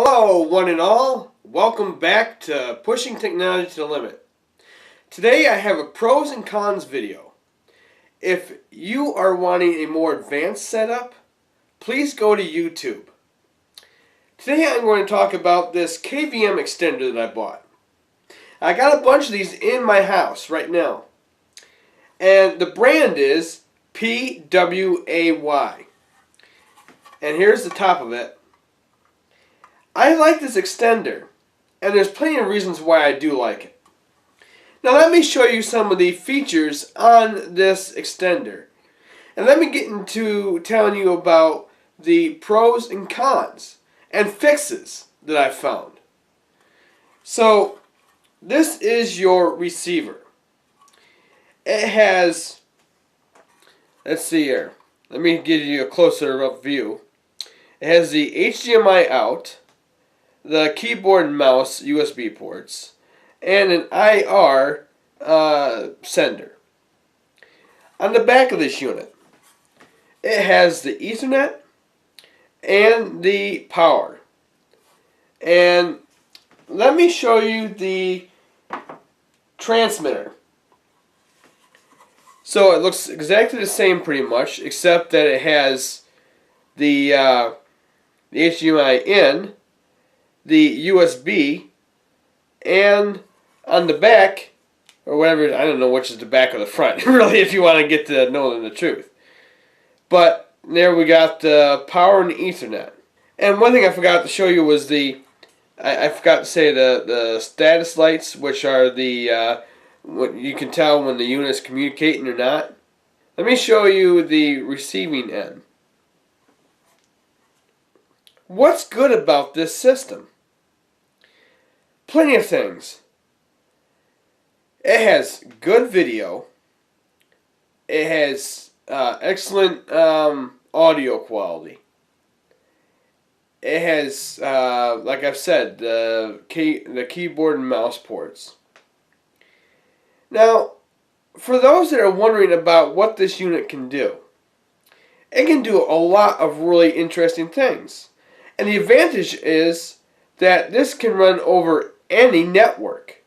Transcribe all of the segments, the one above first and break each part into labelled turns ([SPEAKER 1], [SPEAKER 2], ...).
[SPEAKER 1] Hello, one and all. Welcome back to Pushing Technology to the Limit. Today I have a pros and cons video. If you are wanting a more advanced setup, please go to YouTube. Today I'm going to talk about this KVM extender that I bought. I got a bunch of these in my house right now. And the brand is PWAY. And here's the top of it. I like this extender, and there's plenty of reasons why I do like it. Now let me show you some of the features on this extender. And let me get into telling you about the pros and cons and fixes that I've found. So this is your receiver. It has, let's see here, let me give you a closer up view. It has the HDMI out, the keyboard and mouse USB ports, and an IR sender. On the back of this unit, it has the Ethernet and the power. And let me show you the transmitter. So it looks exactly the same pretty much, except that it has the HDMI in, the USB, and on the back, or whatever, I don't know which is the back or the front, really, if you want to get to know the truth. But there we got the power and the Ethernet. And one thing I forgot to show you was I forgot to say the status lights, which are the, what you can tell when the unit is communicating or not. Let me show you the receiving end. What's good about this system? Plenty of things. It has good video. It has excellent audio quality. It has, like I've said, the keyboard and mouse ports. Now, for those that are wondering about what this unit can do, it can do a lot of really interesting things. And the advantage is that this can run over any network.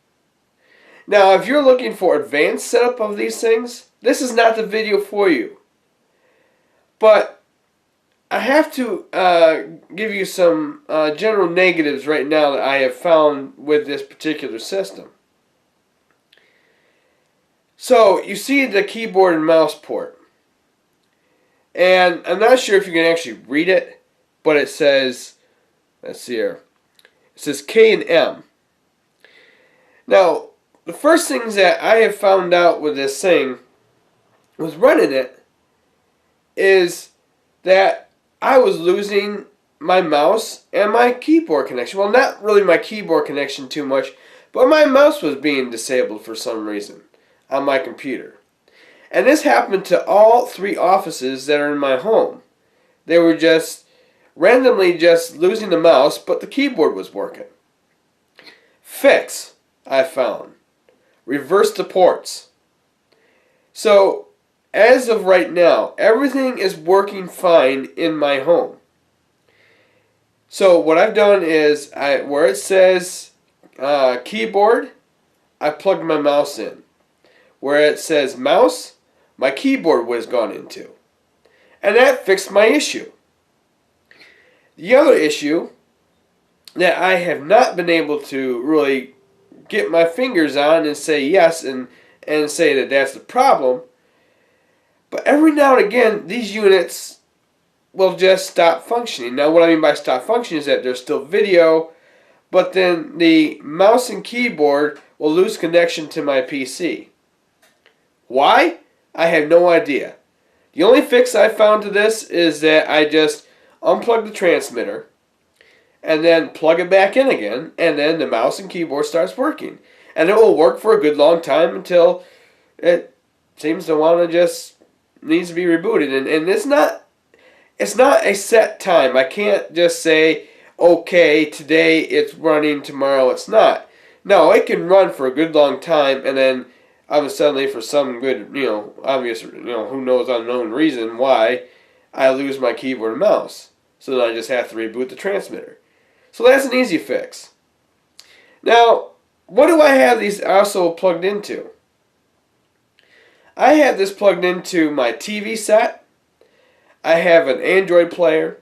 [SPEAKER 1] Now, if you're looking for advanced setup of these things, this is not the video for you. But I have to give you some general negatives right now that I have found with this particular system. So, you see the keyboard and mouse port. And I'm not sure if you can actually read it, but it says, let's see here, it says K and M. Now, the first things that I have found out with this thing, was running it, is that I was losing my mouse and my keyboard connection. Well, not really my keyboard connection too much, but my mouse was being disabled for some reason on my computer. And this happened to all three offices that are in my home. They were just randomly just losing the mouse, but the keyboard was working. Fix, I found. Reverse the ports. So, as of right now, everything is working fine in my home. So, what I've done is, where it says keyboard, I plugged my mouse in. Where it says mouse, my keyboard was gone into. And that fixed my issue. The other issue that I have not been able to really get my fingers on and say yes and say that that's the problem, but every now and again these units will just stop functioning. Now what I mean by stop functioning is that there's still video, but then the mouse and keyboard will lose connection to my PC. Why? I have no idea. The only fix I found to this is that I just unplug the transmitter and then plug it back in again, and then the mouse and keyboard starts working. And it will work for a good long time until it seems to want to just needs to be rebooted. And it's not a set time. I can't just say, okay, today it's running, tomorrow it's not. No, it can run for a good long time, and then all of a sudden, for some good, obvious, who knows, unknown reason why, I lose my keyboard and mouse. So then I just have to reboot the transmitter. So that's an easy fix. Now, what do I have these also plugged into? I have this plugged into my TV set. I have an Android player.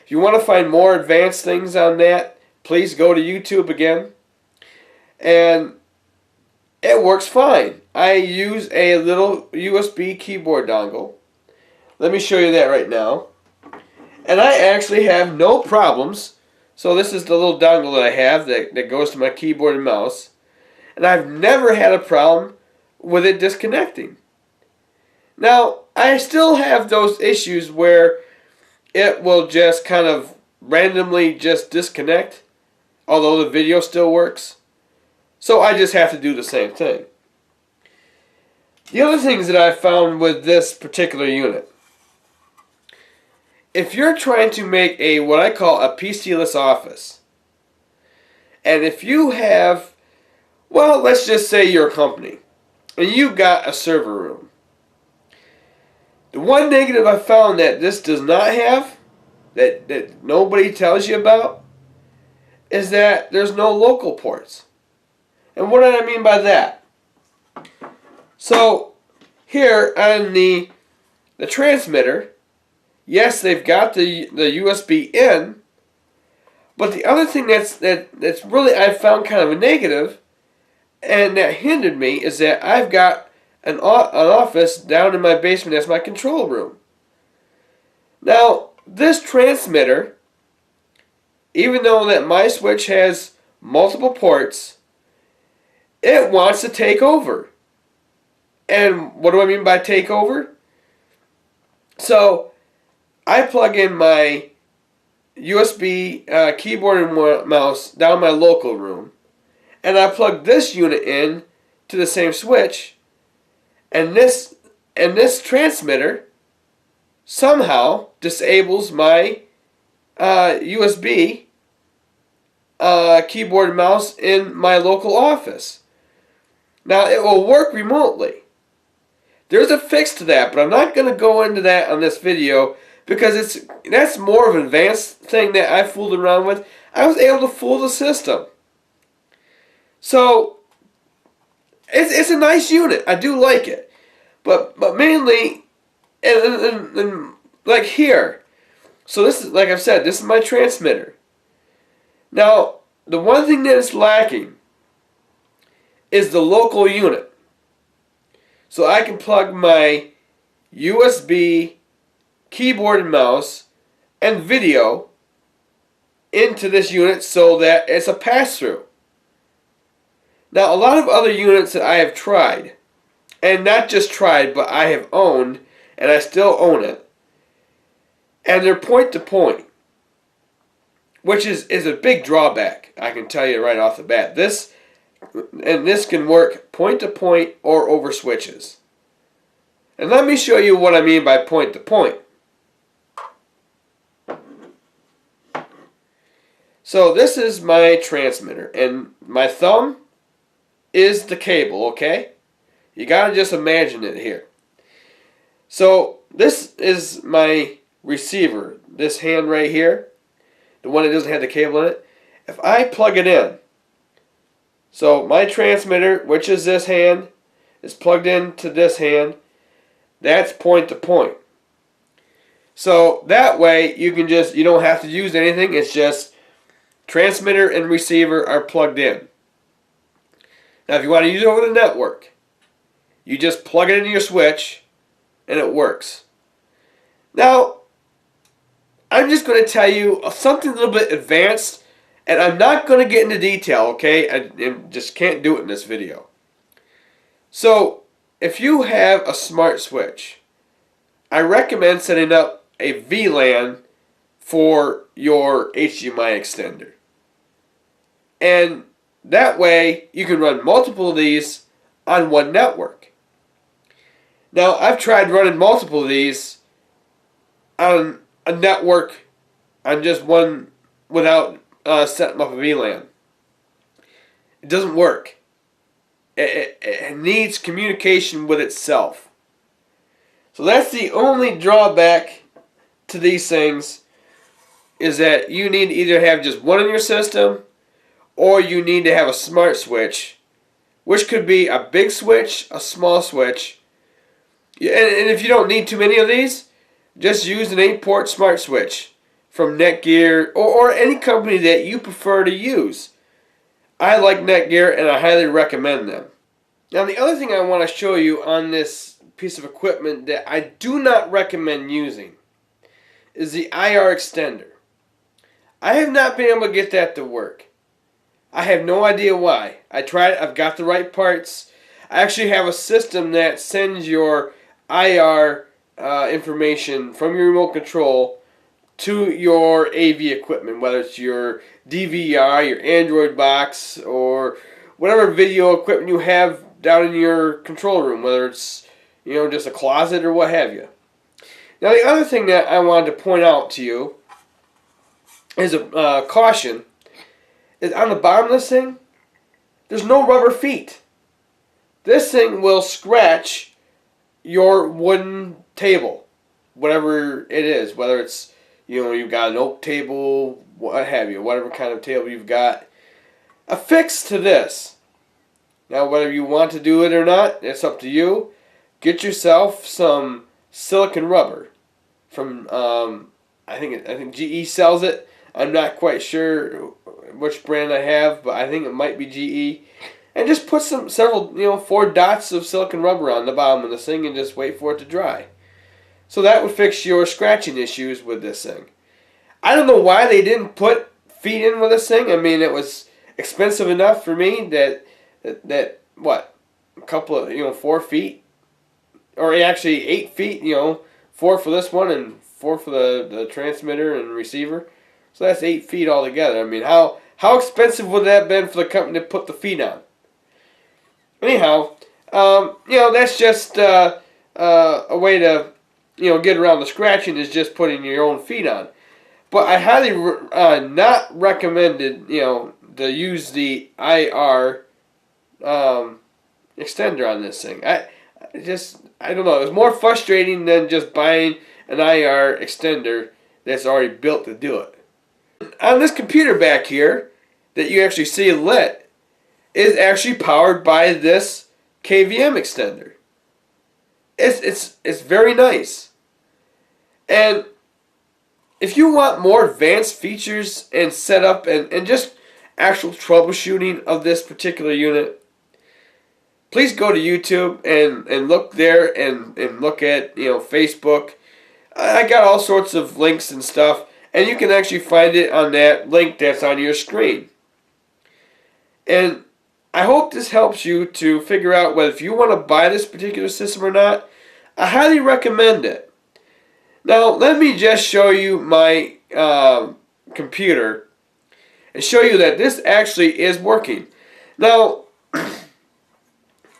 [SPEAKER 1] If you want to find more advanced things on that, please go to YouTube again. And it works fine. I use a little USB keyboard dongle. Let me show you that right now. And I actually have no problems. So this is the little dongle that I have that goes to my keyboard and mouse. And I've never had a problem with it disconnecting. Now, I still have those issues where it will just kind of randomly just disconnect, although the video still works. So I just have to do the same thing. The other things that I found with this particular unit, if you're trying to make a what I call a PC-less office, and if you have, well, let's just say you're a company, and you got a server room. The one negative I found that this does not have, that nobody tells you about, is that there's no local ports. And what do I mean by that? So here on the transmitter, yes, they've got the USB in, but the other thing that's really I found kind of a negative, and that hindered me, is that I've got an office down in my basement as my control room. Now, this transmitter, even though that my switch has multiple ports, it wants to take over. And what do I mean by take over? So, I plug in my USB keyboard and mouse down my local room, and I plug this unit in to the same switch, and this transmitter somehow disables my USB keyboard and mouse in my local office. Now, it will work remotely. There's a fix to that, but I'm not going to go into that on this video because that's more of an advanced thing that I fooled around with. I was able to fool the system. So, it's a nice unit. I do like it. But mainly, and like here. So this is, like I've said, this is my transmitter. Now, the one thing that is lacking is the local unit. So I can plug my USB keyboard and mouse and video into this unit so that it's a pass-through. Now, a lot of other units that I have tried, and not just tried, but I have owned, and I still own it, and they're point-to-point, which is a big drawback, I can tell you right off the bat. This can work point-to-point or over switches. And let me show you what I mean by point-to-point. So this is my transmitter, and my thumb is the cable, okay? You gotta just imagine it here. So this is my receiver, this hand right here, the one that doesn't have the cable in it. If I plug it in, so my transmitter, which is this hand, is plugged into this hand, that's point to point. So that way you don't have to use anything, it's just transmitter and receiver are plugged in. Now if you want to use it over the network, you just plug it into your switch and it works. Now, I'm just going to tell you something a little bit advanced, and I'm not going to get into detail, okay? I just can't do it in this video. So, if you have a smart switch, I recommend setting up a VLAN for your HDMI extender. And that way, you can run multiple of these on one network. Now, I've tried running multiple of these on a network on just one without setting up a VLAN. It doesn't work. It needs communication with itself. So that's the only drawback to these things. is that you need to either have just one in your system, or you need to have a smart switch, which could be a big switch, a small switch. And if you don't need too many of these, just use an 8-port smart switch from Netgear or any company that you prefer to use. I like Netgear and I highly recommend them. Now the other thing I want to show you on this piece of equipment that I do not recommend using is the IR extender. I have not been able to get that to work. I have no idea why. I tried it. I've got the right parts. I actually have a system that sends your IR information from your remote control to your AV equipment, whether it's your DVR, your Android box, or whatever video equipment you have down in your control room, whether it's just a closet or what have you. Now the other thing that I wanted to point out to you is a caution, is on the bottom of this thing, there's no rubber feet. This thing will scratch your wooden table, whatever it is, whether it's, you've got an oak table, what have you, whatever kind of table you've got. A fix to this. Now, whether you want to do it or not, it's up to you. Get yourself some silicone rubber from, I think GE sells it. I'm not quite sure which brand I have, but I think it might be GE. And just put several 4 dots of silicone rubber on the bottom of this thing and just wait for it to dry. So that would fix your scratching issues with this thing. I don't know why they didn't put feet in with this thing. I mean, it was expensive enough for me that what, a couple of 4 feet, or actually 8 feet. 4 for this one and 4 for the transmitter and receiver. So that's 8 feet altogether. I mean, how expensive would that have been for the company to put the feet on? Anyhow, that's just a way to get around the scratching, is just putting your own feet on. But I highly not recommended to use the IR extender on this thing. I don't know. It was more frustrating than just buying an IR extender that's already built to do it. On this computer back here that you actually see lit is actually powered by this KVM extender. It's very nice. And if you want more advanced features and setup and just actual troubleshooting of this particular unit, please go to YouTube and look there and look at Facebook. I got all sorts of links and stuff, and you can actually find it on that link that's on your screen. And I hope this helps you to figure out whether if you want to buy this particular system or not. I highly recommend it. Now let me just show you my computer and show you that this actually is working. Now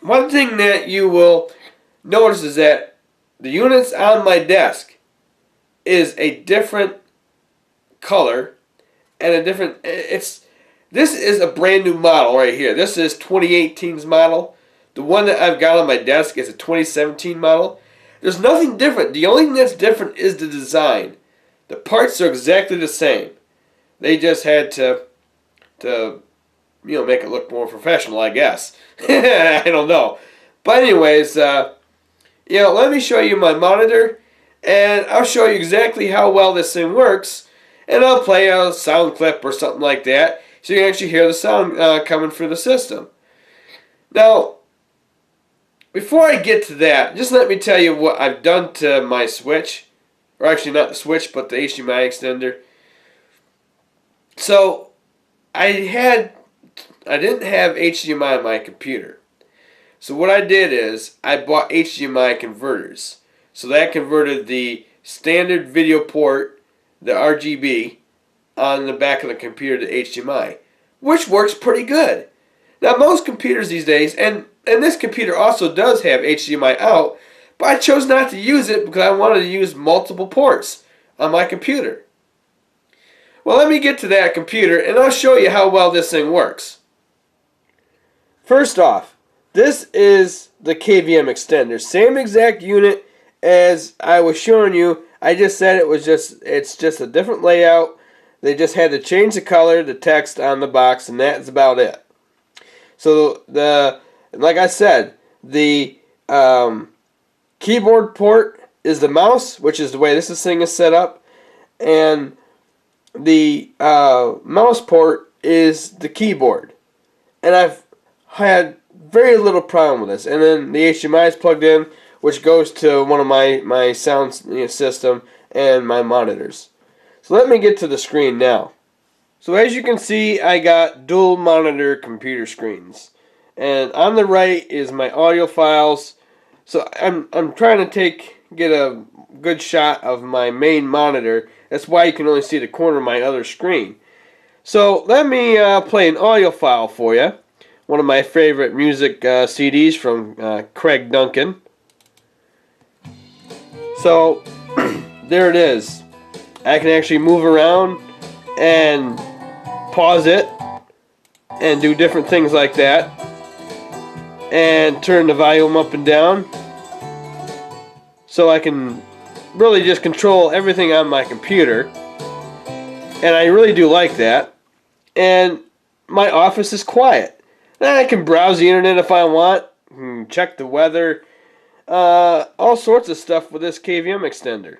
[SPEAKER 1] one thing that you will notice is that the units on my desk is a different color and a different, this is a brand new model right here. This is 2018's model. The one that I've got on my desk is a 2017 model. There's nothing different. The only thing that's different is the design. The parts are exactly the same. They just had to make it look more professional, I guess. I don't know. But anyways, let me show you my monitor, and I'll show you exactly how well this thing works, and I'll play a sound clip or something like that so you can actually hear the sound coming through the system. Now, before I get to that, just let me tell you what I've done to my switch. Or actually not the switch, but the HDMI extender. So, I didn't have HDMI on my computer. So what I did is, I bought HDMI converters. So that converted the standard video port, the RGB, on the back of the computer to HDMI. Which works pretty good. Now most computers these days, and this computer also does have HDMI out, but I chose not to use it because I wanted to use multiple ports on my computer. Well, let me get to that computer and I'll show you how well this thing works. First off, this is the KVM extender. Same exact unit as I was showing you. I just said it's just a different layout. They just had to change the color, the text on the box, and that's about it. So like I said, the keyboard port is the mouse, which is the way this thing is set up, and the mouse port is the keyboard. And I've had very little problem with this. And then the HDMI is plugged in, which goes to one of my sound system and my monitors. So let me get to the screen now. So as you can see, I got dual monitor computer screens. And on the right is my audio files. So I'm trying to get a good shot of my main monitor. That's why you can only see the corner of my other screen. So let me play an audio file for you. One of my favorite music CDs from Craig Duncan. So there it is. I can actually move around and pause it and do different things like that, and turn the volume up and down, so I can really just control everything on my computer, and I really do like that. And my office is quiet. And I can browse the internet if I want, check the weather, all sorts of stuff with this KVM extender.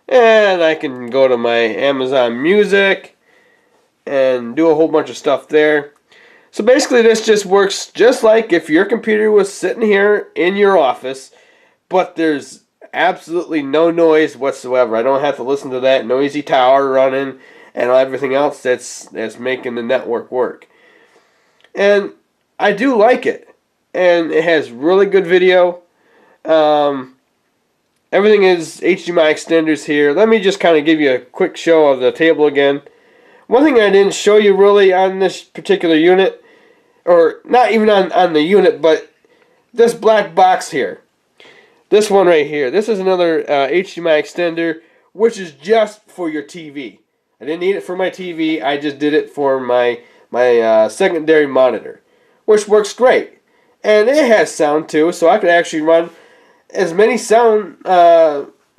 [SPEAKER 1] And I can go to my Amazon Music and do a whole bunch of stuff there. So basically this just works just like if your computer was sitting here in your office, but there's absolutely no noise whatsoever. I don't have to listen to that noisy tower running and everything else that's making the network work. And I do like it. And it has really good video. Everything is HDMI extenders here. Let me just kind of give you a quick show of the table again. One thing I didn't show you really on this particular unit, or not even on the unit, but this black box here. This one right here. This is another HDMI extender, which is just for your TV. I didn't need it for my TV. I just did it for my secondary monitor, which works great. And it has sound too, so I could actually run as many sound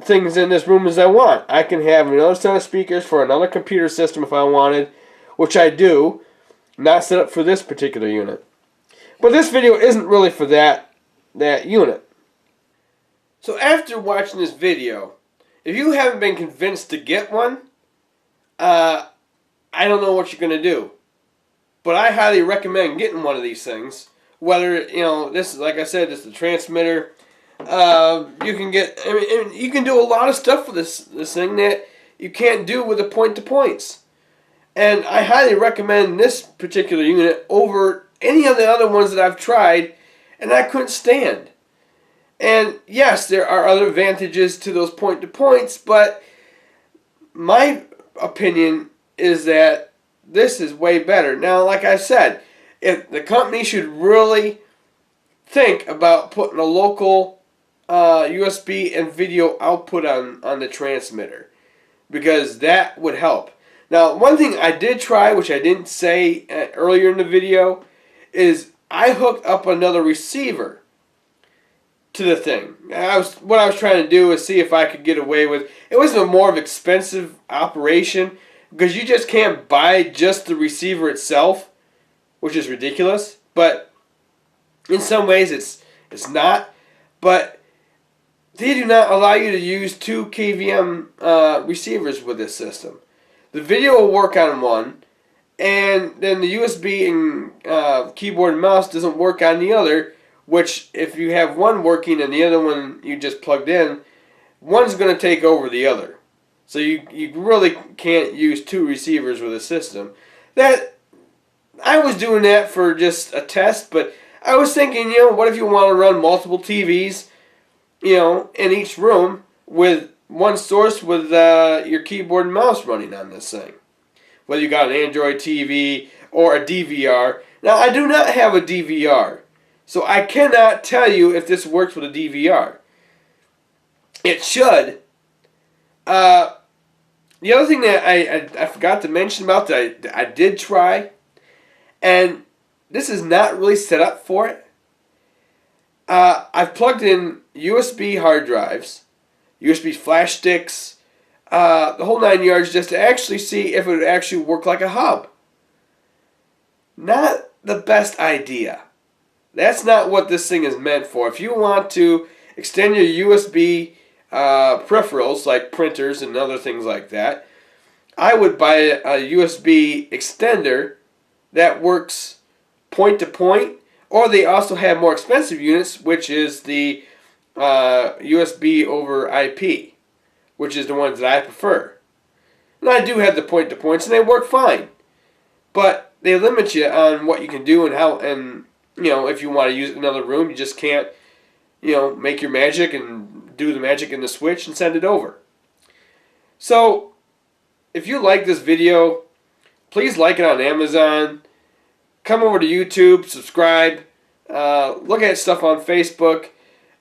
[SPEAKER 1] things in this room as I want. I can have another set of speakers for another computer system if I wanted, which I do, not set up for this particular unit. But this video isn't really for that unit. So after watching this video, if you haven't been convinced to get one, I don't know what you're going to do. But I highly recommend getting one of these things. Whether, this is, like I said, this is the transmitter. You can get, you can do a lot of stuff with this thing that you can't do with the point-to-points. And I highly recommend this particular unit over any of the other ones that I've tried, and I couldn't stand. And yes, there are other advantages to those point-to-points, but my opinion is that this is way better. Now, like I said, if the company should really think about putting a local USB and video output on the transmitter, because that would help. Now, one thing I did try, which I didn't say earlier in the video, is I hooked up another receiver to the thing. What I was trying to do is see if I could get away with. It wasn't a more of expensive operation, because you just can't buy just the receiver itself, which is ridiculous. But in some ways it's not. But they do not allow you to use 2 KVM receivers with this system. The video will work on one, and then the USB and keyboard and mouse doesn't work on the other, which if you have one working and the other one you just plugged in, one's going to take over the other. So you really can't use 2 receivers with a system. That I was doing that for just a test, but I was thinking, what if you want to run multiple TVs, in each room with one source with your keyboard and mouse running on this thing. Whether you got an Android TV or a DVR. Now, I do not have a DVR, so I cannot tell you if this works with a DVR. It should. The other thing that I forgot to mention about that I did try, and this is not really set up for it. I've plugged in USB hard drives, USB flash sticks, the whole 9 yards just to actually see if it would actually work like a hub. Not the best idea. That's not what this thing is meant for. If you want to extend your USB peripherals like printers and other things like that, I would buy a USB extender that works point to point, or they also have more expensive units, which is the USB over IP, which is the ones that I prefer. And I do have the point to points, and they work fine, but they limit you on what you can do and how. And if you want to use another room, you just can't make your magic and do the magic in the switch and send it over. So if you like this video, please like it on Amazon. Come over to YouTube, subscribe, look at stuff on Facebook.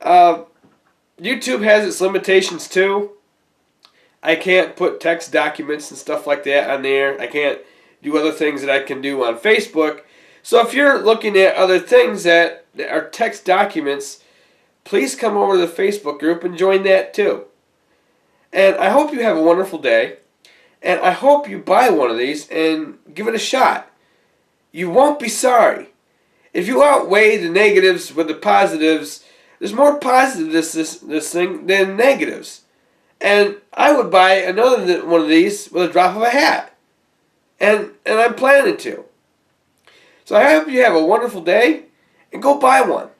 [SPEAKER 1] YouTube has its limitations too. I can't put text documents and stuff like that on there. I can't do other things that I can do on Facebook. So if you're looking at other things that are text documents, please come over to the Facebook group and join that too. And I hope you have a wonderful day. And I hope you buy one of these and give it a shot. You won't be sorry. If you outweigh the negatives with the positives, there's more positives this thing than negatives. And I would buy another one of these with a drop of a hat. And I'm planning to. So I hope you have a wonderful day and go buy one.